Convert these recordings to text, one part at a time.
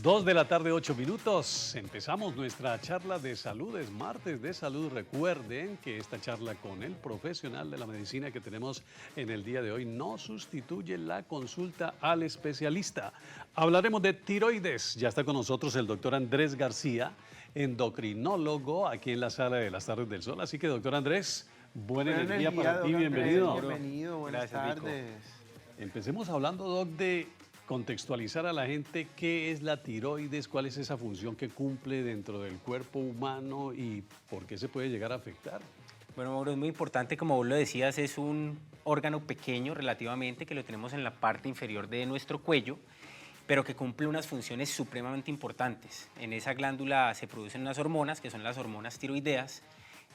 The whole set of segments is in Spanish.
2 de la tarde, 8 minutos. Empezamos nuestra charla de salud. Es martes de salud. Recuerden que esta charla con el profesional de la medicina que tenemos en el día de hoy no sustituye la consulta al especialista. Hablaremos de tiroides. Ya está con nosotros el doctor Andrés García, endocrinólogo, aquí en la sala de las tardes del sol. Así que, doctor Andrés, buena energía para ti. Bienvenido. Bienvenido, buenas tardes. Empecemos hablando, doc, de contextualizar a la gente qué es la tiroides, cuál es esa función que cumple dentro del cuerpo humano y por qué se puede llegar a afectar. Bueno, Mauro, es muy importante, como vos lo decías, es un órgano pequeño relativamente que lo tenemos en la parte inferior de nuestro cuello, pero que cumple unas funciones supremamente importantes. En esa glándula se producen unas hormonas, que son las hormonas tiroideas,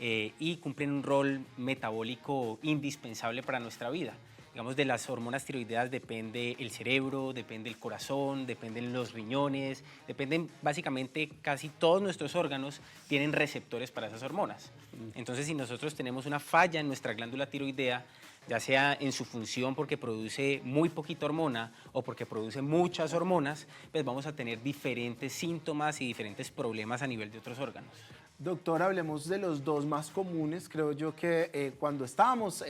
y cumplen un rol metabólico indispensable para nuestra vida. Digamos, de las hormonas tiroideas depende el cerebro, depende el corazón, dependen los riñones, dependen básicamente casi todos nuestros órganos tienen receptores para esas hormonas. Entonces, si nosotros tenemos una falla en nuestra glándula tiroidea, ya sea en su función porque produce muy poquita hormona o porque produce muchas hormonas, pues vamos a tener diferentes síntomas y diferentes problemas a nivel de otros órganos. Doctor, hablemos de los dos más comunes. Creo yo que cuando estábamos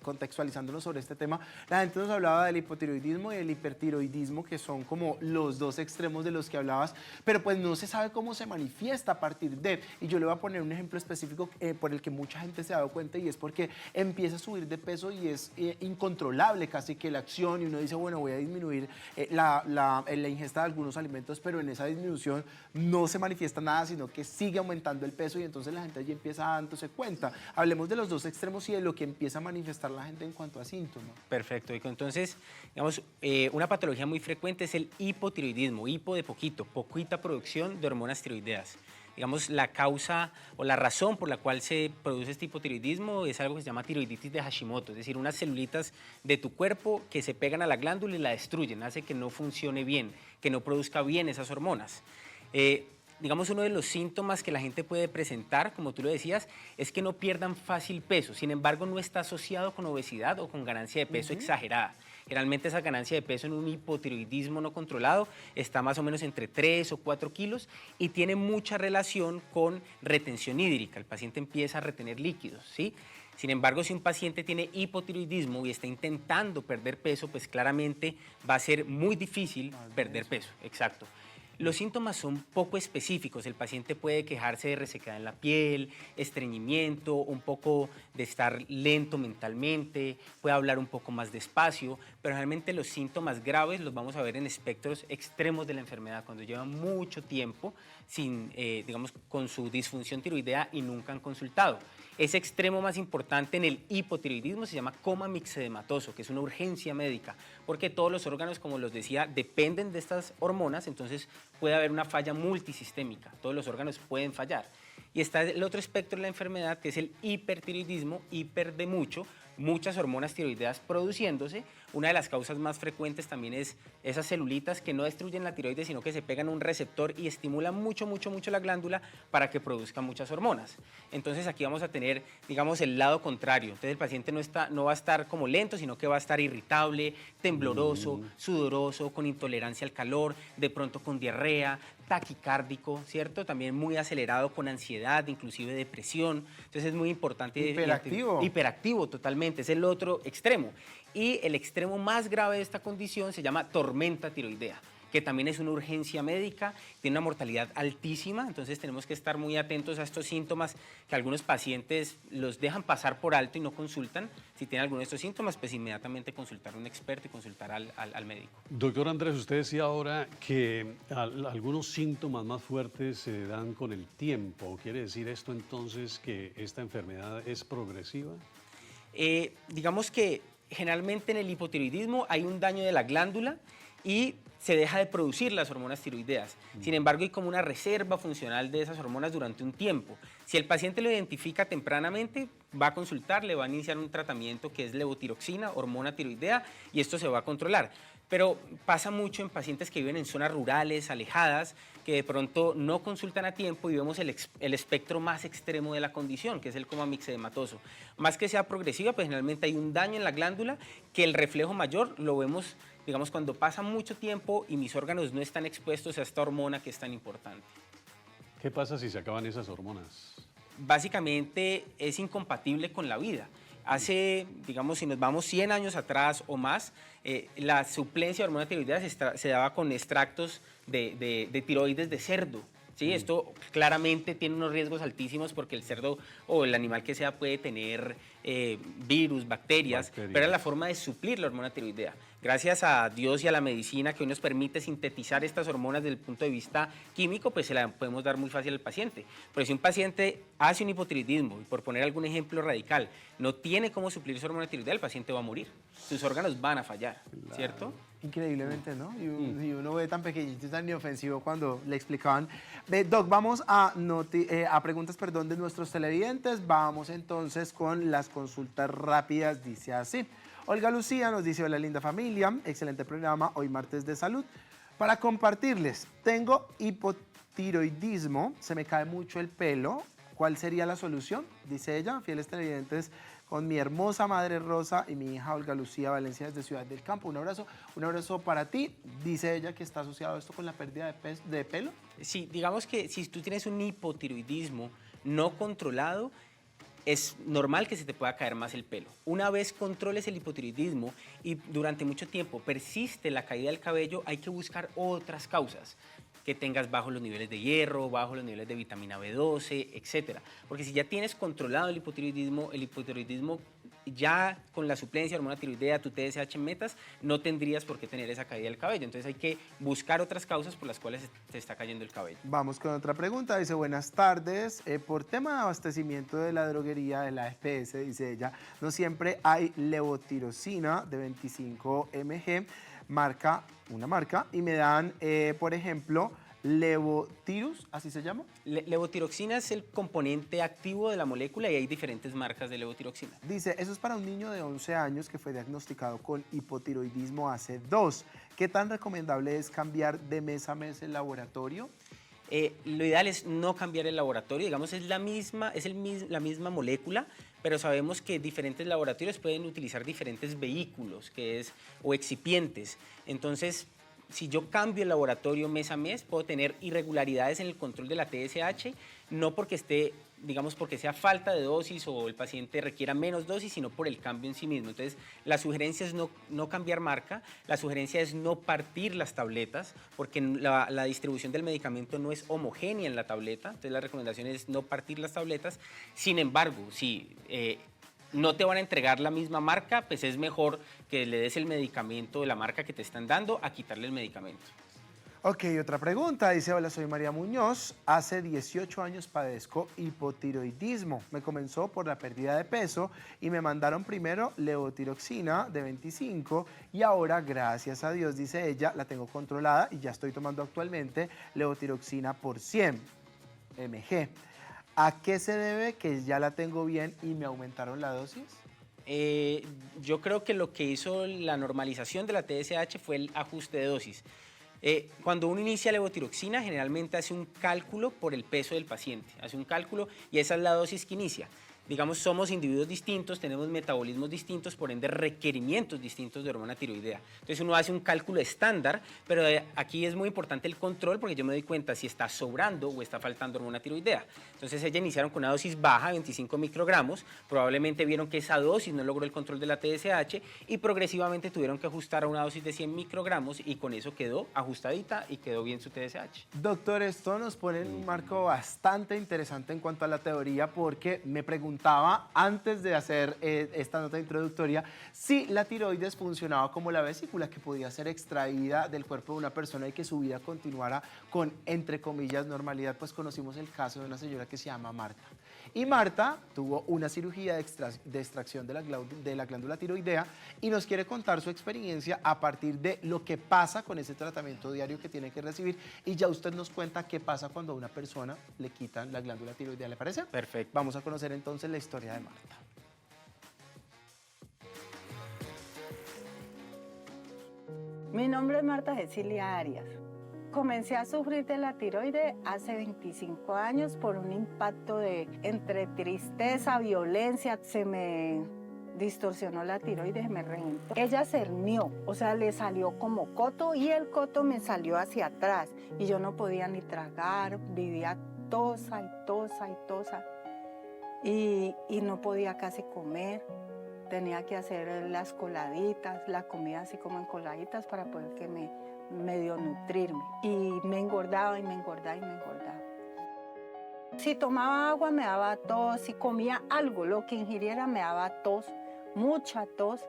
contextualizándonos sobre este tema, la gente nos hablaba del hipotiroidismo y el hipertiroidismo, que son como los dos extremos de los que hablabas, pero pues no se sabe cómo se manifiesta a partir de. Y yo le voy a poner un ejemplo específico por el que mucha gente se ha dado cuenta, y es porque empieza a subir de peso y es incontrolable casi que la acción, y uno dice, bueno, voy a disminuir la ingesta de algunos alimentos, pero en esa disminución no se manifiesta nada, sino que sigue aumentando el peso, y entonces la gente allí empieza dándose cuenta. Hablemos de los dos extremos y de lo que empieza a manifestar la gente en cuanto a síntomas. Perfecto, y entonces, digamos, una patología muy frecuente es el hipotiroidismo, hipo de poquito, poquita producción de hormonas tiroideas. Digamos, la causa o la razón por la cual se produce este hipotiroidismo es algo que se llama tiroiditis de Hashimoto, es decir, unas celulitas de tu cuerpo que se pegan a la glándula y la destruyen, hace que no funcione bien, que no produzca bien esas hormonas. Digamos, uno de los síntomas que la gente puede presentar, como tú lo decías, es que no pierdan fácil peso. Sin embargo, no está asociado con obesidad o con ganancia de peso exagerada. Generalmente esa ganancia de peso en un hipotiroidismo no controlado está más o menos entre 3 o 4 kilos y tiene mucha relación con retención hídrica. El paciente empieza a retener líquidos, ¿sí? Sin embargo, si un paciente tiene hipotiroidismo y está intentando perder peso, pues claramente va a ser muy difícil perder peso. Exacto. Los síntomas son poco específicos. El paciente puede quejarse de resequedad en la piel, estreñimiento, un poco de estar lento mentalmente, puede hablar un poco más despacio, pero realmente los síntomas graves los vamos a ver en espectros extremos de la enfermedad, cuando llevan mucho tiempo sin, digamos, con su disfunción tiroidea y nunca han consultado. Ese extremo más importante en el hipotiroidismo se llama coma mixedematoso, que es una urgencia médica, porque todos los órganos, como los decía, dependen de estas hormonas, entonces puede haber una falla multisistémica, todos los órganos pueden fallar. Y está el otro espectro de la enfermedad, que es el hipertiroidismo, hiper de mucho, muchas hormonas tiroideas produciéndose. Una de las causas más frecuentes también es esas celulitas que no destruyen la tiroides, sino que se pegan a un receptor y estimulan mucho la glándula para que produzca muchas hormonas. Entonces aquí vamos a tener, digamos, el lado contrario. Entonces el paciente no va a estar como lento, sino que va a estar irritable, tembloroso, sudoroso, con intolerancia al calor, de pronto con diarrea, taquicárdico, ¿cierto? También muy acelerado, con ansiedad, inclusive depresión. Entonces es muy importante. Hiperactivo. Hiperactivo, totalmente. Es el otro extremo. Y el extremo más grave de esta condición se llama tormenta tiroidea, que también es una urgencia médica, tiene una mortalidad altísima, entonces tenemos que estar muy atentos a estos síntomas que algunos pacientes los dejan pasar por alto y no consultan. Si tienen alguno de estos síntomas, pues inmediatamente consultar a un experto y consultar al médico. Doctor Andrés, usted decía ahora que algunos síntomas más fuertes se dan con el tiempo. ¿Quiere decir esto entonces que esta enfermedad es progresiva? Digamos que generalmente en el hipotiroidismo hay un daño de la glándula y se deja de producir las hormonas tiroideas. Sin embargo, hay como una reserva funcional de esas hormonas durante un tiempo. Si el paciente lo identifica tempranamente, va a consultar, le va a iniciar un tratamiento que es levotiroxina, hormona tiroidea, y esto se va a controlar. Pero pasa mucho en pacientes que viven en zonas rurales, alejadas, que de pronto no consultan a tiempo y vemos el espectro más extremo de la condición, que es el coma mixedematoso. Más que sea progresiva, pues generalmente hay un daño en la glándula que el reflejo mayor lo vemos digamos, cuando pasa mucho tiempo y mis órganos no están expuestos a esta hormona que es tan importante. ¿Qué pasa si se acaban esas hormonas? Básicamente es incompatible con la vida. Hace, digamos, si nos vamos 100 años atrás o más, la suplencia de hormona tiroidea se daba con extractos de tiroides de cerdo. ¿Sí? Esto claramente tiene unos riesgos altísimos porque el cerdo o el animal que sea puede tener virus, bacterias, pero era la forma de suplir la hormona tiroidea. Gracias a Dios y a la medicina que hoy nos permite sintetizar estas hormonas desde el punto de vista químico, pues se la podemos dar muy fácil al paciente. Pero si un paciente hace un hipotiroidismo, y por poner algún ejemplo radical, no tiene cómo suplir su hormona tiroidea, el paciente va a morir. Sus órganos van a fallar, ¿cierto? Increíblemente, ¿no? Y uno ve tan pequeñito y tan inofensivo cuando le explicaban. Doc, vamos a preguntas, perdón, de nuestros televidentes. Vamos entonces con las consultas rápidas, dice así. Olga Lucía nos dice: hola linda familia, excelente programa, hoy martes de salud. Para compartirles, tengo hipotiroidismo, se me cae mucho el pelo. ¿Cuál sería la solución? Dice ella, fieles televidentes, con mi hermosa madre Rosa y mi hija Olga Lucía Valencia desde Ciudad del Campo. Un abrazo para ti. Dice ella que está asociado esto con la pérdida de pelo. Sí, digamos que si tú tienes un hipotiroidismo no controlado, es normal que se te pueda caer más el pelo. Una vez controles el hipotiroidismo y durante mucho tiempo persiste la caída del cabello, hay que buscar otras causas. Que tengas bajos los niveles de hierro, bajos los niveles de vitamina B12, etcétera. Porque si ya tienes controlado el hipotiroidismo ya con la suplencia de hormona tiroidea, tu TSH en metas, no tendrías por qué tener esa caída del cabello. Entonces hay que buscar otras causas por las cuales te está cayendo el cabello. Vamos con otra pregunta. Dice: buenas tardes. Por tema de abastecimiento de la droguería de la EPS, dice ella, no siempre hay levotirosina de 25 mg, una marca, y me dan, por ejemplo, levotirus, ¿así se llama? Levotiroxina es el componente activo de la molécula y hay diferentes marcas de levotiroxina. Dice: eso es para un niño de 11 años que fue diagnosticado con hipotiroidismo hace 2. ¿Qué tan recomendable es cambiar de mes a mes el laboratorio? Lo ideal es no cambiar el laboratorio, digamos, es la misma molécula, pero sabemos que diferentes laboratorios pueden utilizar diferentes vehículos, o excipientes. Entonces, si yo cambio el laboratorio mes a mes, puedo tener irregularidades en el control de la TSH, no porque porque sea falta de dosis o el paciente requiera menos dosis, sino por el cambio en sí mismo. Entonces, la sugerencia es no cambiar marca, la sugerencia es no partir las tabletas, porque la distribución del medicamento no es homogénea en la tableta, entonces la recomendación es no partir las tabletas. Sin embargo, si no te van a entregar la misma marca, pues es mejor que le des el medicamento de la marca que te están dando a quitarle el medicamento. Ok, otra pregunta. Dice: hola, soy María Muñoz. Hace 18 años padezco hipotiroidismo. Me comenzó por la pérdida de peso y me mandaron primero levotiroxina de 25 y ahora, gracias a Dios, dice ella, la tengo controlada y ya estoy tomando actualmente levotiroxina por 100 mg. ¿A qué se debe que ya la tengo bien y me aumentaron la dosis? Yo creo que lo que hizo la normalización de la TSH fue el ajuste de dosis. Cuando uno inicia levotiroxina, generalmente hace un cálculo por el peso del paciente, hace un cálculo y esa es la dosis que inicia. Digamos, somos individuos distintos, tenemos metabolismos distintos, por ende requerimientos distintos de hormona tiroidea. Entonces uno hace un cálculo estándar, pero aquí es muy importante el control porque yo me doy cuenta si está sobrando o está faltando hormona tiroidea. Entonces ellas iniciaron con una dosis baja, 25 microgramos, probablemente vieron que esa dosis no logró el control de la TSH y progresivamente tuvieron que ajustar a una dosis de 100 microgramos y con eso quedó ajustadita y quedó bien su TSH. Doctor, esto nos pone en un marco bastante interesante en cuanto a la teoría porque me preguntaba antes de hacer esta nota introductoria si la tiroides funcionaba como la vesícula que podía ser extraída del cuerpo de una persona y que su vida continuara con, entre comillas, normalidad. Pues conocimos el caso de una señora que se llama Marta. Y Marta tuvo una cirugía de extracción de la glándula tiroidea y nos quiere contar su experiencia a partir de lo que pasa con ese tratamiento diario que tiene que recibir. Y ya usted nos cuenta qué pasa cuando a una persona le quitan la glándula tiroidea. ¿Le parece? Perfecto. Vamos a conocer entonces la historia de Marta. Mi nombre es Marta Cecilia Arias. Comencé a sufrir de la tiroides hace 25 años por un impacto entre tristeza, violencia. Se me distorsionó la tiroides y me reventó. Ella se hernió, o sea, le salió como coto y el coto me salió hacia atrás y yo no podía ni tragar, vivía tosa y tosa y tosa y no podía casi comer. Tenía que hacer las coladitas, la comida así como en coladitas para poder que me medio nutrirme. Y me engordaba y me engordaba y me engordaba. Si tomaba agua me daba tos, si comía algo, lo que ingiriera me daba tos, mucha tos.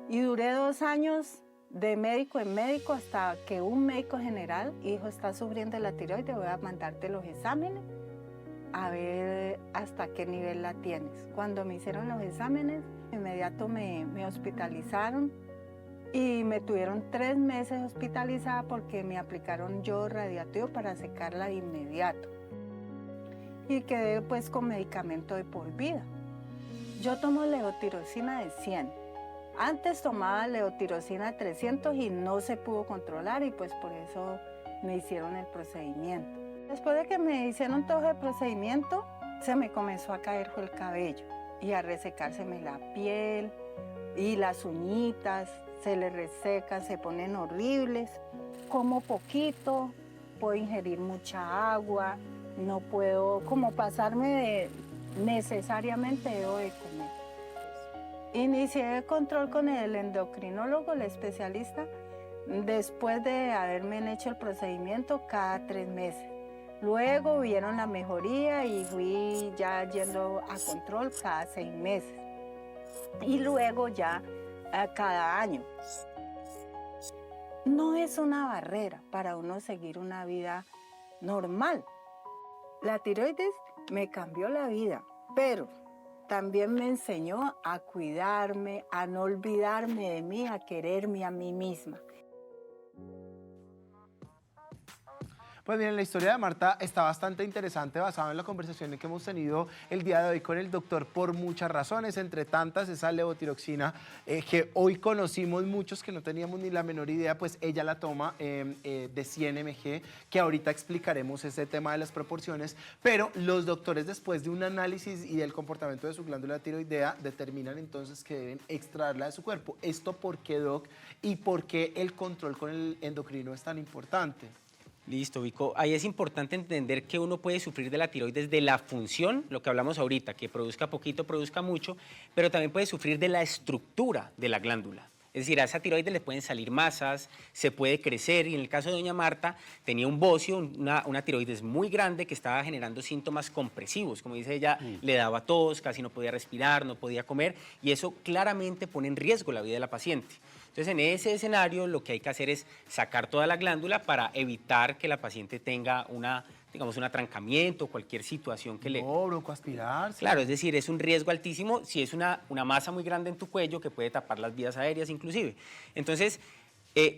Y duré 2 años de médico en médico hasta que un médico general dijo, estás sufriendo de la tiroides, voy a mandarte los exámenes a ver hasta qué nivel la tienes. Cuando me hicieron los exámenes, de inmediato me hospitalizaron y me tuvieron 3 meses hospitalizada porque me aplicaron yodo radiactivo para secarla de inmediato. Y quedé pues con medicamento de por vida. Yo tomo levotirosina de 100. Antes tomaba levotirosina de 300 y no se pudo controlar y pues por eso me hicieron el procedimiento. Después de que me hicieron todo el procedimiento, se me comenzó a caer el cabello y a resecárseme la piel y las uñitas, se le resecan, se ponen horribles. Como poquito, puedo ingerir mucha agua, no puedo como pasarme necesariamente debo de comer. Inicié el control con el endocrinólogo, el especialista, después de haberme hecho el procedimiento cada 3 meses. Luego vieron la mejoría y fui ya yendo a control cada 6 meses. Y luego ya cada año. No es una barrera para uno seguir una vida normal. La tiroides me cambió la vida, pero también me enseñó a cuidarme, a no olvidarme de mí, a quererme a mí misma. Pues bien, la historia de Marta está bastante interesante, basada en la conversación que hemos tenido el día de hoy con el doctor por muchas razones, entre tantas esa levotiroxina que hoy conocimos muchos que no teníamos ni la menor idea, pues ella la toma de 100 mg, que ahorita explicaremos ese tema de las proporciones, pero los doctores después de un análisis y del comportamiento de su glándula tiroidea determinan entonces que deben extraerla de su cuerpo. ¿Esto por qué, Doc? ¿Y por qué el control con el endocrino es tan importante? Listo, Vico. Ahí es importante entender que uno puede sufrir de la tiroides de la función, lo que hablamos ahorita, que produzca poquito, produzca mucho, pero también puede sufrir de la estructura de la glándula. Es decir, a esa tiroides le pueden salir masas, se puede crecer, y en el caso de doña Marta tenía un bocio, una tiroides muy grande que estaba generando síntomas compresivos. Como dice ella, le daba tos, casi no podía respirar, no podía comer, y eso claramente pone en riesgo la vida de la paciente. Entonces, en ese escenario, lo que hay que hacer es sacar toda la glándula para evitar que la paciente tenga un atrancamiento o cualquier situación que le... No, broncoaspirar. Sí. Claro, es decir, es un riesgo altísimo si es una masa muy grande en tu cuello que puede tapar las vías aéreas inclusive. Entonces,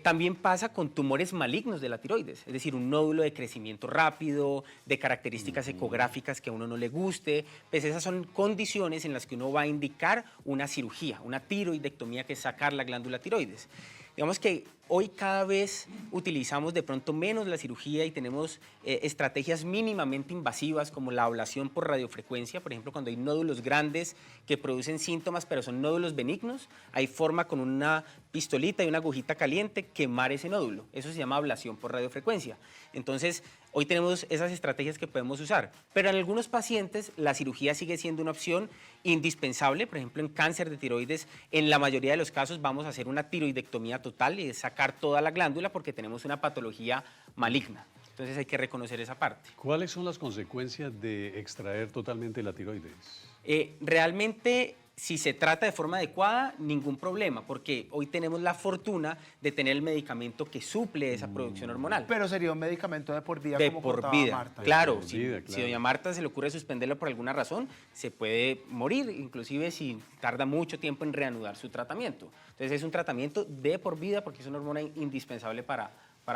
también pasa con tumores malignos de la tiroides, es decir, un nódulo de crecimiento rápido, de características ecográficas que a uno no le guste, pues esas son condiciones en las que uno va a indicar una cirugía, una tiroidectomía, que es sacar la glándula tiroides. Digamos que hoy cada vez utilizamos de pronto menos la cirugía y tenemos estrategias mínimamente invasivas como la ablación por radiofrecuencia. Por ejemplo, cuando hay nódulos grandes que producen síntomas pero son nódulos benignos, hay forma con una pistolita y una agujita caliente quemar ese nódulo. Eso se llama ablación por radiofrecuencia. Entonces, hoy tenemos esas estrategias que podemos usar, pero en algunos pacientes la cirugía sigue siendo una opción indispensable. Por ejemplo, en cáncer de tiroides, en la mayoría de los casos vamos a hacer una tiroidectomía total y es sacar toda la glándula porque tenemos una patología maligna. Entonces hay que reconocer esa parte. ¿Cuáles son las consecuencias de extraer totalmente la tiroides? Realmente, si se trata de forma adecuada, ningún problema, porque hoy tenemos la fortuna de tener el medicamento que suple esa producción hormonal. Pero sería un medicamento de por vida, De como por contaba vida, Marta. claro. por vida, claro. Si doña Marta se le ocurre suspenderlo por alguna razón, se puede morir, inclusive si tarda mucho tiempo en reanudar su tratamiento. Entonces es un tratamiento de por vida porque es una hormona indispensable para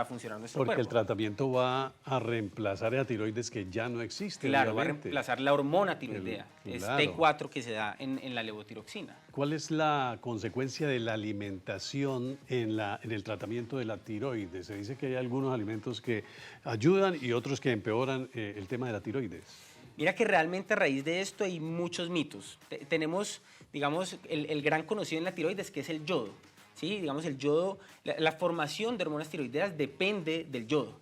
funcionar nuestro Porque cuerpo. el tratamiento va a reemplazar a tiroides que ya no existe. Claro, va a obviamente. reemplazar la hormona tiroidea, es Claro. T4 que se da en la levotiroxina. ¿Cuál es la consecuencia de la alimentación en el tratamiento de la tiroides? Se dice que hay algunos alimentos que ayudan y otros que empeoran el tema de la tiroides. Mira que realmente a raíz de esto hay muchos mitos. Tenemos, digamos, el gran conocido en la tiroides, que es el yodo. ¿Sí? Digamos, el yodo, la formación de hormonas tiroideas depende del yodo.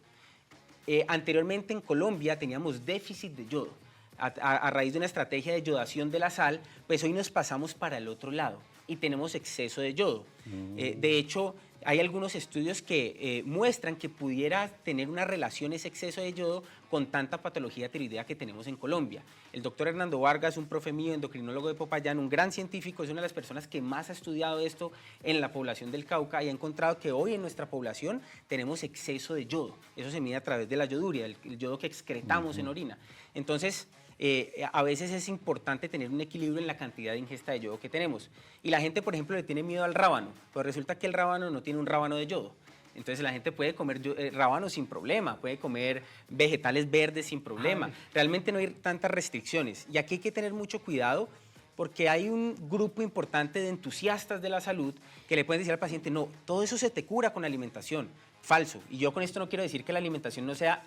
Anteriormente en Colombia teníamos déficit de yodo. A raíz de una estrategia de yodación de la sal, pues hoy nos pasamos para el otro lado y tenemos exceso de yodo. De hecho, hay algunos estudios que muestran que pudiera tener una relación ese exceso de yodo con tanta patología tiroidea que tenemos en Colombia. El doctor Hernando Vargas, un profe mío, endocrinólogo de Popayán, un gran científico, es una de las personas que más ha estudiado esto en la población del Cauca y ha encontrado que hoy en nuestra población tenemos exceso de yodo. Eso se mide a través de la yoduria, el yodo que excretamos en orina. Entonces, a veces es importante tener un equilibrio en la cantidad de ingesta de yodo que tenemos. Y la gente, por ejemplo, le tiene miedo al rábano, pero resulta que el rábano no tiene un rábano de yodo. Entonces la gente puede comer rábano sin problema, puede comer vegetales verdes sin problema. Realmente no hay tantas restricciones. Y aquí hay que tener mucho cuidado porque hay un grupo importante de entusiastas de la salud que le pueden decir al paciente, no, todo eso se te cura con alimentación. Falso. Y yo con esto no quiero decir que la alimentación no sea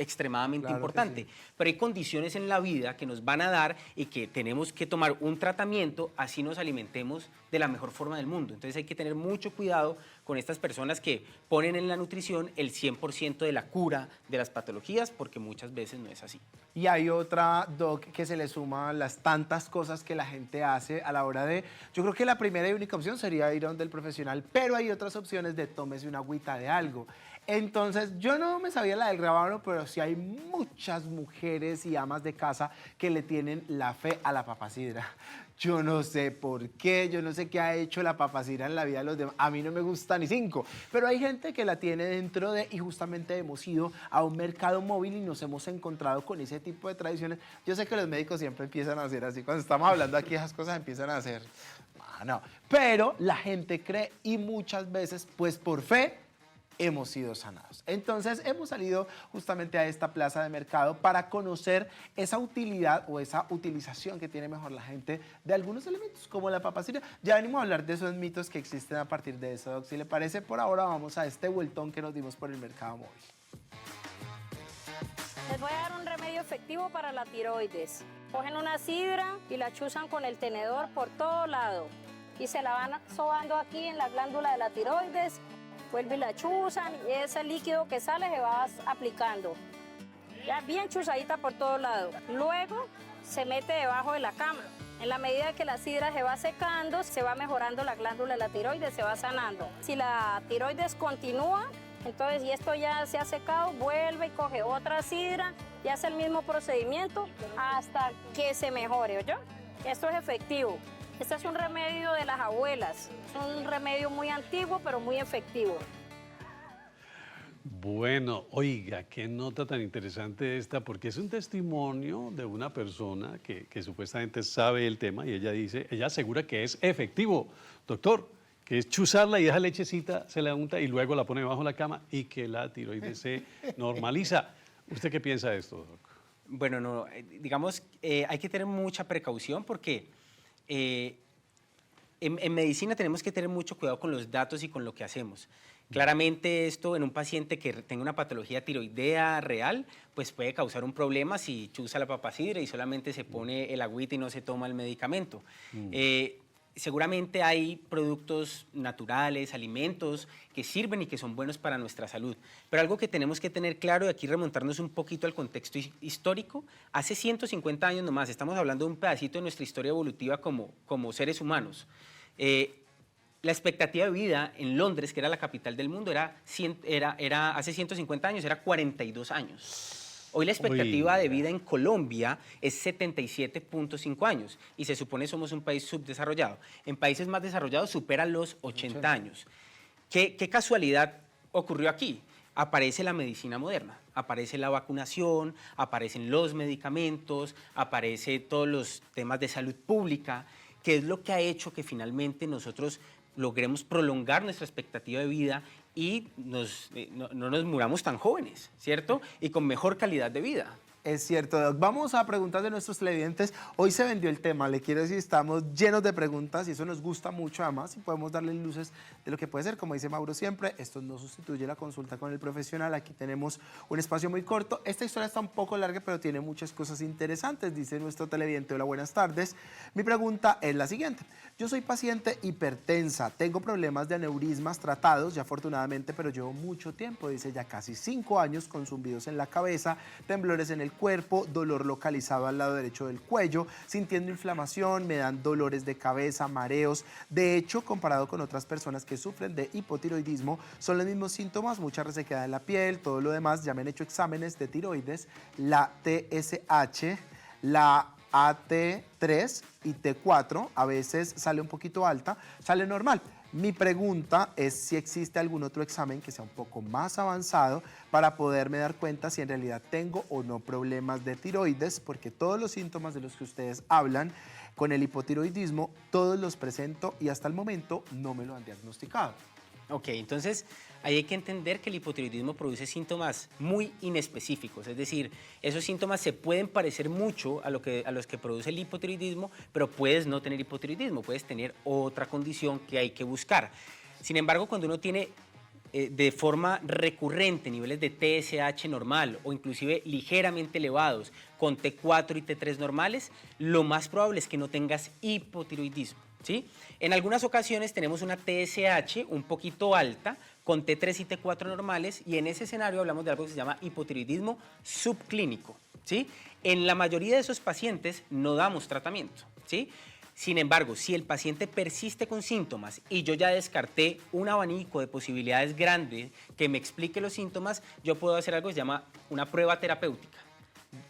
extremadamente importante, pero hay condiciones en la vida que nos van a dar y que tenemos que tomar un tratamiento, así nos alimentemos de la mejor forma del mundo. Entonces hay que tener mucho cuidado con estas personas que ponen en la nutrición el 100% de la cura de las patologías, porque muchas veces no es así. Y hay otra, Doc, que se le suma a las tantas cosas que la gente hace a la hora de... Yo creo que la primera y única opción sería ir a donde el profesional, pero hay otras opciones de tómese una agüita de algo. Entonces, yo no me sabía la del rábano, pero sí hay muchas mujeres y amas de casa que le tienen la fe a la papacidra. Yo no sé por qué, yo no sé qué ha hecho la papacidra en la vida de los demás. A mí no me gusta ni 5, pero hay gente que la tiene dentro de, y justamente hemos ido a un mercado móvil y nos hemos encontrado con ese tipo de tradiciones. Yo sé que los médicos siempre empiezan a hacer así, cuando estamos hablando aquí esas cosas empiezan a hacer, no, pero la gente cree y muchas veces, pues por fe, hemos sido sanados. Entonces hemos salido justamente a esta plaza de mercado para conocer esa utilidad o esa utilización que tiene mejor la gente de algunos elementos como la papacidra. Ya venimos a hablar de esos mitos que existen a partir de eso, Doc. Si le parece, por ahora vamos a este vueltón que nos dimos por el mercado móvil. Les voy a dar un remedio efectivo para la tiroides. Cogen una sidra y la chuzan con el tenedor por todo lado y se la van sobando aquí en la glándula de la tiroides. Vuelve y la chuzan y ese líquido que sale se va aplicando. Ya bien chuzadita por todos lados. Luego se mete debajo de la cama. En la medida que la sidra se va secando, se va mejorando la glándula de la tiroides, se va sanando. Si la tiroides continúa, entonces y esto ya se ha secado, vuelve y coge otra sidra y hace el mismo procedimiento hasta que se mejore, ¿oyó? Esto es efectivo. Este es un remedio de las abuelas, es un remedio muy antiguo pero muy efectivo. Bueno, oiga, qué nota tan interesante esta, porque es un testimonio de una persona que supuestamente sabe el tema y ella asegura que es efectivo, doctor, que es chuzarla y deja lechecita, se la unta y luego la pone debajo de la cama y que la tiroides se normaliza. ¿Usted qué piensa de esto, doc? Bueno, no, digamos, hay que tener mucha precaución porque en medicina tenemos que tener mucho cuidado con los datos y con lo que hacemos. Claramente esto en un paciente que tenga una patología tiroidea real, pues puede causar un problema si chuza la papacidra y solamente se pone el agüita y no se toma el medicamento. Seguramente hay productos naturales, alimentos que sirven y que son buenos para nuestra salud. Pero algo que tenemos que tener claro, y aquí remontarnos un poquito al contexto histórico, hace 150 años nomás, estamos hablando de un pedacito de nuestra historia evolutiva como seres humanos. La expectativa de vida en Londres, que era la capital del mundo, hace 150 años era 42 años. Hoy la expectativa de vida en Colombia es 77.5 años y se supone somos un país subdesarrollado. En países más desarrollados superan los 80 años. ¿Qué casualidad ocurrió aquí? Aparece la medicina moderna, aparece la vacunación, aparecen los medicamentos, aparecen todos los temas de salud pública, que es lo que ha hecho que finalmente nosotros logremos prolongar nuestra expectativa de vida y no nos muramos tan jóvenes, ¿cierto? Y con mejor calidad de vida. Es cierto, Doc. Vamos a preguntas de nuestros televidentes. Hoy se vendió el tema, le quiero decir, estamos llenos de preguntas y eso nos gusta mucho además y podemos darle luces de lo que puede ser. Como dice Mauro siempre, esto no sustituye la consulta con el profesional. Aquí tenemos un espacio muy corto. Esta historia está un poco larga, pero tiene muchas cosas interesantes, dice nuestro televidente. Hola, buenas tardes. Mi pregunta es la siguiente. Yo soy paciente hipertensa, tengo problemas de aneurismas tratados, ya afortunadamente, pero llevo mucho tiempo, dice ya casi 5 años con zumbidos en la cabeza, temblores en el cuerpo, dolor localizado al lado derecho del cuello, sintiendo inflamación, me dan dolores de cabeza, mareos. De hecho, comparado con otras personas que sufren de hipotiroidismo, son los mismos síntomas, mucha resequedad en la piel, todo lo demás. Ya me han hecho exámenes de tiroides, la TSH, la AT3 y T4, a veces sale un poquito alta, sale normal. Mi pregunta es si existe algún otro examen que sea un poco más avanzado para poderme dar cuenta si en realidad tengo o no problemas de tiroides, porque todos los síntomas de los que ustedes hablan con el hipotiroidismo, todos los presento y hasta el momento no me lo han diagnosticado. Ok, entonces ahí hay que entender que el hipotiroidismo produce síntomas muy inespecíficos, es decir, esos síntomas se pueden parecer mucho a los que produce el hipotiroidismo, pero puedes no tener hipotiroidismo, puedes tener otra condición que hay que buscar. Sin embargo, cuando uno tiene de forma recurrente niveles de TSH normal o inclusive ligeramente elevados con T4 y T3 normales, lo más probable es que no tengas hipotiroidismo, ¿sí? En algunas ocasiones tenemos una TSH un poquito alta con T3 y T4 normales y en ese escenario hablamos de algo que se llama hipotiroidismo subclínico, ¿sí? En la mayoría de esos pacientes no damos tratamiento, ¿sí? Sin embargo, si el paciente persiste con síntomas y yo ya descarté un abanico de posibilidades grande que me explique los síntomas, yo puedo hacer algo que se llama una prueba terapéutica.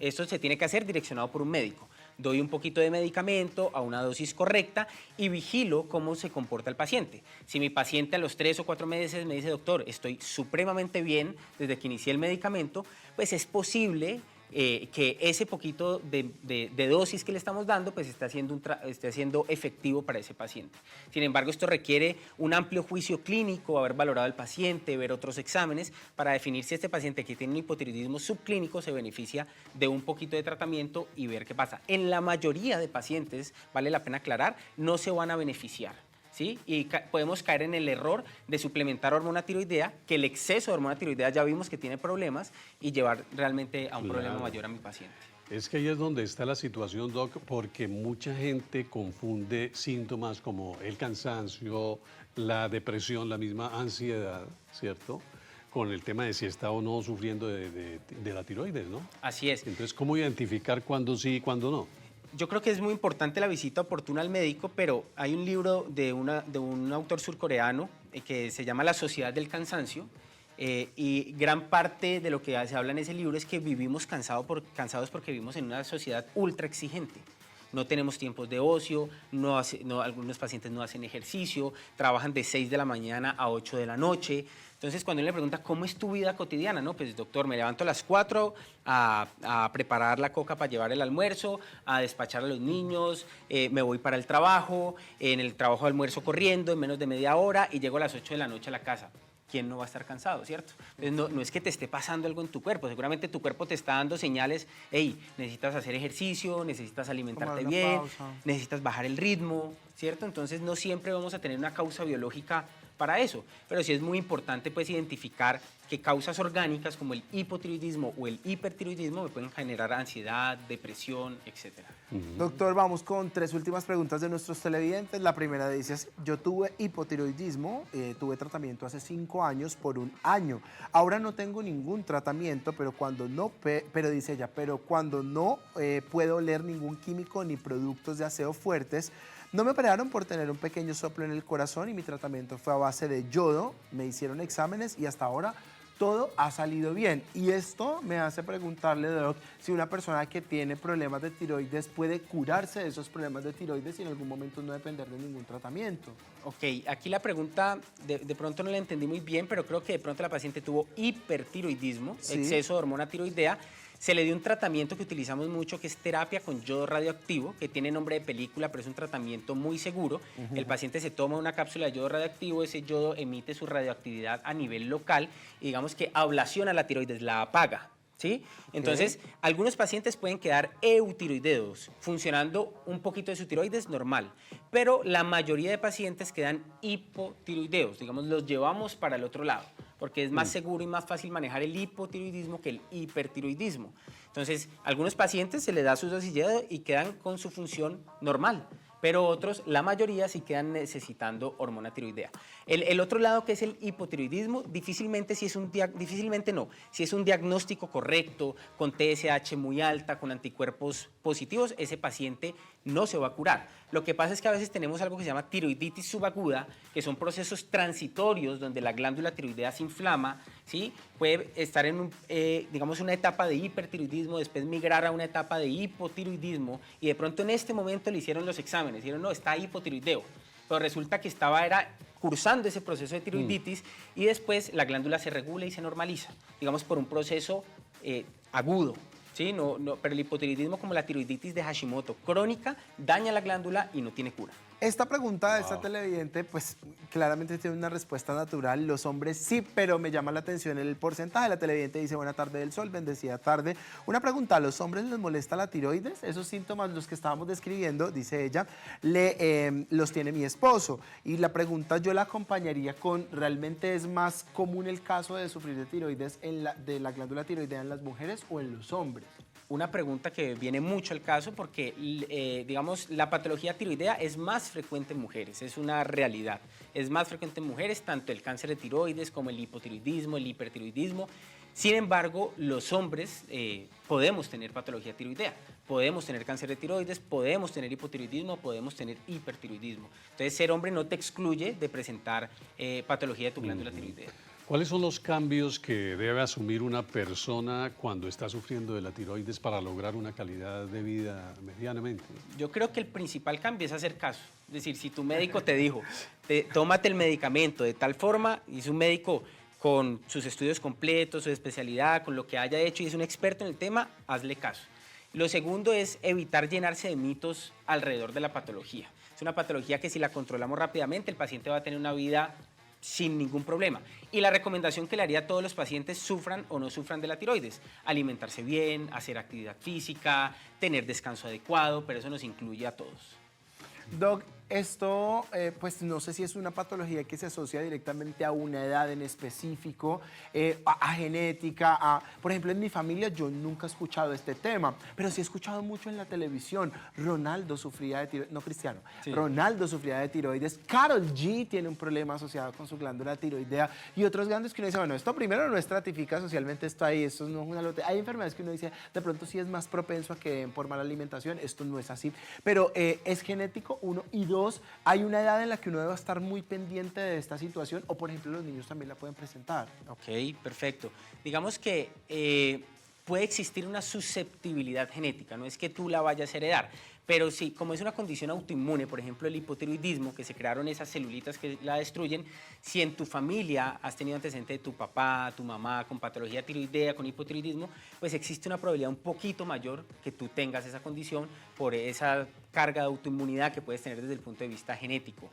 Esto se tiene que hacer direccionado por un médico. Doy un poquito de medicamento a una dosis correcta y vigilo cómo se comporta el paciente. Si mi paciente a los 3 o 4 meses me dice, doctor, estoy supremamente bien desde que inicié el medicamento, pues es posible que ese poquito de dosis que le estamos dando pues esté siendo efectivo para ese paciente. Sin embargo, esto requiere un amplio juicio clínico, haber valorado al paciente, ver otros exámenes para definir si este paciente que tiene un hipotiroidismo subclínico se beneficia de un poquito de tratamiento y ver qué pasa. En la mayoría de pacientes, vale la pena aclarar, no se van a beneficiar, ¿sí? Y podemos caer en el error de suplementar hormona tiroidea, que el exceso de hormona tiroidea ya vimos que tiene problemas y llevar realmente a un problema mayor a mi paciente. Es que ahí es donde está la situación, Doc, porque mucha gente confunde síntomas como el cansancio, la depresión, la misma ansiedad, ¿cierto?, con el tema de si está o no sufriendo de la tiroides, ¿no? Así es. Entonces, ¿cómo identificar cuándo sí y cuándo no? Yo creo que es muy importante la visita oportuna al médico, pero hay un libro de un autor surcoreano que se llama La Sociedad del Cansancio, y gran parte de lo que se habla en ese libro es que vivimos cansados porque vivimos en una sociedad ultra exigente. No tenemos tiempos de ocio, algunos pacientes no hacen ejercicio, trabajan de 6 de la mañana a 8 de la noche. Entonces, cuando él le pregunta, ¿cómo es tu vida cotidiana? No, pues, doctor, me levanto a las 4 a preparar la coca para llevar el almuerzo, a despachar a los niños, me voy para el trabajo, en el trabajo almuerzo corriendo en menos de media hora y llego a las 8 de la noche a la casa. ¿Quién no va a estar cansado, cierto? Entonces, no es que te esté pasando algo en tu cuerpo, seguramente tu cuerpo te está dando señales, hey, necesitas hacer ejercicio, necesitas alimentarte bien, necesitas bajar el ritmo, ¿cierto? Entonces, no siempre vamos a tener una causa biológica para eso, pero sí es muy importante pues identificar que causas orgánicas como el hipotiroidismo o el hipertiroidismo me pueden generar ansiedad, depresión, etc. Doctor, vamos con 3 últimas preguntas de nuestros televidentes. La primera dice así: yo tuve hipotiroidismo, tuve tratamiento hace 5 años por 1 año. Ahora no tengo ningún tratamiento, pero cuando no puedo oler ningún químico ni productos de aseo fuertes. No me operaron por tener un pequeño soplo en el corazón y mi tratamiento fue a base de yodo. Me hicieron exámenes y hasta ahora todo ha salido bien. Y esto me hace preguntarle, Doc, si una persona que tiene problemas de tiroides puede curarse de esos problemas de tiroides y en algún momento no depender de ningún tratamiento. Ok, aquí la pregunta de pronto no la entendí muy bien, pero creo que de pronto la paciente tuvo hipertiroidismo, sí, exceso de hormona tiroidea. Se le dio un tratamiento que utilizamos mucho, que es terapia con yodo radioactivo, que tiene nombre de película, pero es un tratamiento muy seguro. El paciente se toma una cápsula de yodo radioactivo, ese yodo emite su radioactividad a nivel local y digamos que ablaciona la tiroides, la apaga, ¿Sí? Entonces, algunos pacientes pueden quedar eutiroideos, funcionando un poquito de su tiroides normal, pero la mayoría de pacientes quedan hipotiroideos, digamos, los llevamos para el otro lado, porque es más seguro y más fácil manejar el hipotiroidismo que el hipertiroidismo. Entonces, a algunos pacientes se les da su dosillado y quedan con su función normal, pero otros, la mayoría, sí quedan necesitando hormona tiroidea. El otro lado, que es el hipotiroidismo, difícilmente si es un diagnóstico correcto, con TSH muy alta, con anticuerpos positivos, ese paciente no se va a curar. Lo que pasa es que a veces tenemos algo que se llama tiroiditis subaguda, que son procesos transitorios donde la glándula tiroidea se inflama, ¿sí? Puede estar en digamos, una etapa de hipertiroidismo, después migrar a una etapa de hipotiroidismo, y de pronto en este momento le hicieron los exámenes, dijeron, no, está hipotiroideo, pero resulta que era cursando ese proceso de tiroiditis y después la glándula se regula y se normaliza, digamos, por un proceso agudo. Sí, pero el hipotiroidismo, como la tiroiditis de Hashimoto crónica, daña la glándula y no tiene cura. Esta pregunta de esta televidente, pues claramente tiene una respuesta natural. Los hombres sí, pero me llama la atención el porcentaje. La televidente dice, buena tarde del sol, bendecida tarde. Una pregunta, ¿a los hombres les molesta la tiroides? Esos síntomas, los que estábamos describiendo, dice ella, los tiene mi esposo. Y la pregunta yo la acompañaría con, ¿realmente es más común el caso de sufrir de tiroides de la glándula tiroidea en las mujeres o en los hombres? Una pregunta que viene mucho al caso porque, digamos, la patología tiroidea es más frecuente en mujeres, es una realidad. Es más frecuente en mujeres, tanto el cáncer de tiroides como el hipotiroidismo, el hipertiroidismo. Sin embargo, los hombres podemos tener patología tiroidea, podemos tener cáncer de tiroides, podemos tener hipotiroidismo, podemos tener hipertiroidismo. Entonces, ser hombre no te excluye de presentar patología de tu glándula tiroidea. ¿Cuáles son los cambios que debe asumir una persona cuando está sufriendo de la tiroides para lograr una calidad de vida medianamente? Yo creo que el principal cambio es hacer caso. Es decir, si tu médico te dijo, tómate el medicamento de tal forma, y es un médico con sus estudios completos, su especialidad, con lo que haya hecho y es un experto en el tema, hazle caso. Lo segundo es evitar llenarse de mitos alrededor de la patología. Es una patología que si la controlamos rápidamente, el paciente va a tener una vida sin ningún problema. Y la recomendación que le haría a todos los pacientes, sufran o no sufran de la tiroides: alimentarse bien, hacer actividad física, tener descanso adecuado, pero eso nos incluye a todos. Doc, esto, pues no sé si es una patología que se asocia directamente a una edad en específico, a genética, por ejemplo, en mi familia yo nunca he escuchado este tema, pero sí he escuchado mucho en la televisión. Ronaldo sufría de tiroides, no Cristiano, sí. Ronaldo sufría de tiroides, Karol G tiene un problema asociado con su glándula tiroidea y otros grandes que uno dice, bueno, esto primero no estratifica socialmente, esto ahí, esto no es una lotería. Hay enfermedades que uno dice, de pronto sí es más propenso a que por mala alimentación, esto no es así, pero es genético, uno, y dos, hay una edad en la que uno debe estar muy pendiente de esta situación, o por ejemplo los niños también la pueden presentar. Ok, perfecto. Digamos que puede existir una susceptibilidad genética, no es que tú la vayas a heredar, pero sí, como es una condición autoinmune, por ejemplo el hipotiroidismo, que se crearon esas celulitas que la destruyen, si en tu familia has tenido antecedente de tu papá, tu mamá con patología tiroidea, con hipotiroidismo, pues existe una probabilidad un poquito mayor que tú tengas esa condición por esa carga de autoinmunidad que puedes tener desde el punto de vista genético.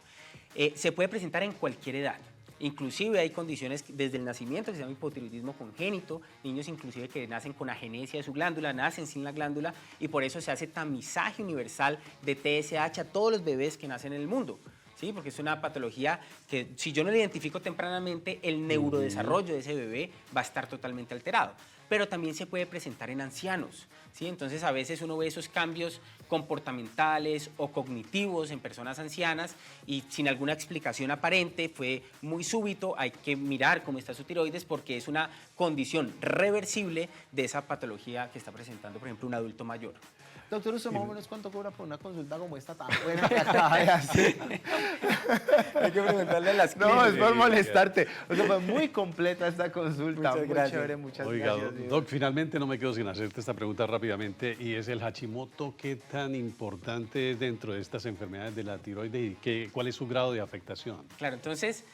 Se puede presentar en cualquier edad. Inclusive hay condiciones desde el nacimiento que se llama hipotiroidismo congénito, niños inclusive que nacen con agenesia de su glándula, nacen sin la glándula y por eso se hace tamizaje universal de TSH a todos los bebés que nacen en el mundo. ¿Sí? Porque es una patología que si yo no la identifico tempranamente, el neurodesarrollo de ese bebé va a estar totalmente alterado. Pero también se puede presentar en ancianos, ¿sí? Entonces a veces uno ve esos cambios comportamentales o cognitivos en personas ancianas y sin alguna explicación aparente, fue muy súbito, hay que mirar cómo está su tiroides porque es una condición reversible de esa patología que está presentando, por ejemplo, un adulto mayor. Doctor, ¿usted más o menos cuánto cobra por una consulta como esta tan buena que acaba de hacer? Hay que preguntarle a las clínicas. No, es por molestarte. O sea, fue muy completa esta consulta. Muchas gracias. Chévere, muchas Oiga, gracias. Doc, finalmente no me quedo sin hacerte esta pregunta rápidamente y es el Hashimoto. ¿Qué tan importante es dentro de estas enfermedades de la tiroides y cuál es su grado de afectación? Claro, entonces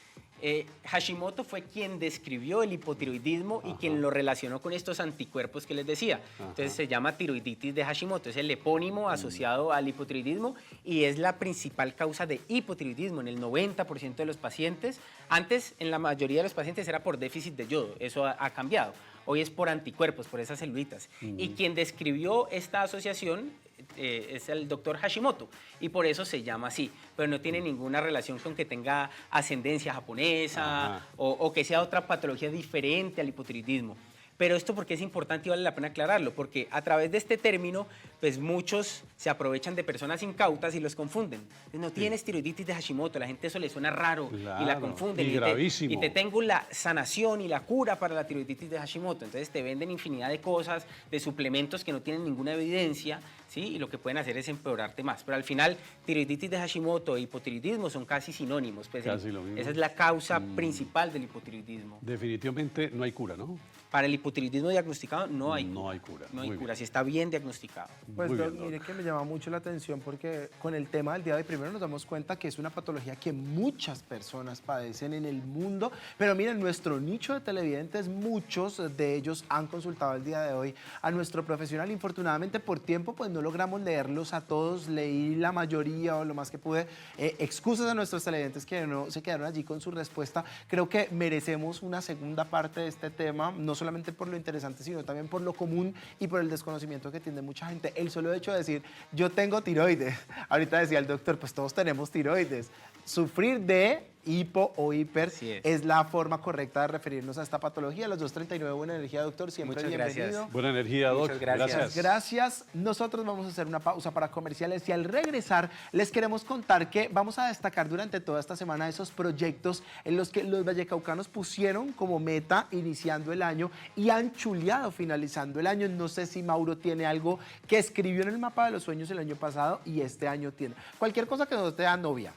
Hashimoto fue quien describió el hipotiroidismo y quien lo relacionó con estos anticuerpos que les decía. Entonces se llama tiroiditis de Hashimoto, es el epónimo asociado al hipotiroidismo y es la principal causa de hipotiroidismo en el 90% de los pacientes. Antes, en la mayoría de los pacientes era por déficit de yodo, eso ha cambiado. hoy es por anticuerpos, por esas celulitas. Y quien describió esta asociación es el doctor Hashimoto, y por eso se llama así, pero no tiene ninguna relación con que tenga ascendencia japonesa o que sea otra patología diferente al hipotiroidismo. Pero esto porque es importante y vale la pena aclararlo, porque a través de este término, pues muchos se aprovechan de personas incautas y los confunden. No tienes tiroiditis de Hashimoto, la gente eso le suena raro y la Claro, confunden. y gravísimo. Y te tengo la sanación y la cura para la tiroiditis de Hashimoto. Entonces te venden infinidad de cosas, de suplementos que no tienen ninguna evidencia, ¿sí? Y lo que pueden hacer es empeorarte más. Pero al final, tiroiditis de Hashimoto e hipotiroidismo son casi sinónimos. Pues Casi lo mismo. esa es la causa principal del hipotiroidismo. Definitivamente no hay cura, ¿no? Para el hipotiroidismo diagnosticado no hay No hay cura. No hay Muy cura, bien. si está bien diagnosticado. Pues Muy Doc, bien, mire Doc. que me llama mucho la atención porque con el tema del día de hoy primero nos damos cuenta que es una patología que muchas personas padecen en el mundo, pero miren, nuestro nicho de televidentes, muchos de ellos han consultado el día de hoy a nuestro profesional. Infortunadamente por tiempo pues no logramos leerlos a todos, leí la mayoría o lo más que pude. Excusas a nuestros televidentes que no se quedaron allí con su respuesta. Creo que merecemos una segunda parte de este tema, no solamente por lo interesante, sino también por lo común y por el desconocimiento que tiene mucha gente. El solo hecho de decir, yo tengo tiroides. Ahorita decía el doctor, pues todos tenemos tiroides. Sufrir de hipo o hiper Así es la forma correcta de referirnos a esta patología. Los 239, buena energía, doctor, siempre Muchas bienvenido. gracias. Buena energía, Doc. Muchas gracias. Muchas gracias. Nosotros vamos a hacer una pausa para comerciales y al regresar les queremos contar que vamos a destacar durante toda esta semana esos proyectos en los que los vallecaucanos pusieron como meta iniciando el año y han chuleado finalizando el año. No sé si Mauro tiene algo que escribió en el mapa de los sueños el año pasado y este año tiene. Cualquier cosa que no te da novia.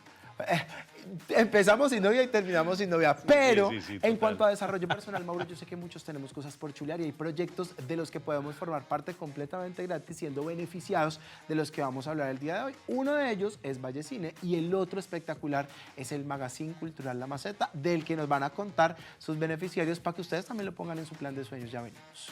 Empezamos sin novia y terminamos sin novia, pero sí, en total. cuanto a desarrollo personal, Mauro, yo sé que muchos tenemos cosas por chulear y hay proyectos de los que podemos formar parte completamente gratis, siendo beneficiados de los que vamos a hablar el día de hoy. Uno de ellos es Vallecine y el otro espectacular es el Magazine Cultural La Maceta, del que nos van a contar sus beneficiarios para que ustedes también lo pongan en su plan de sueños. Ya venimos.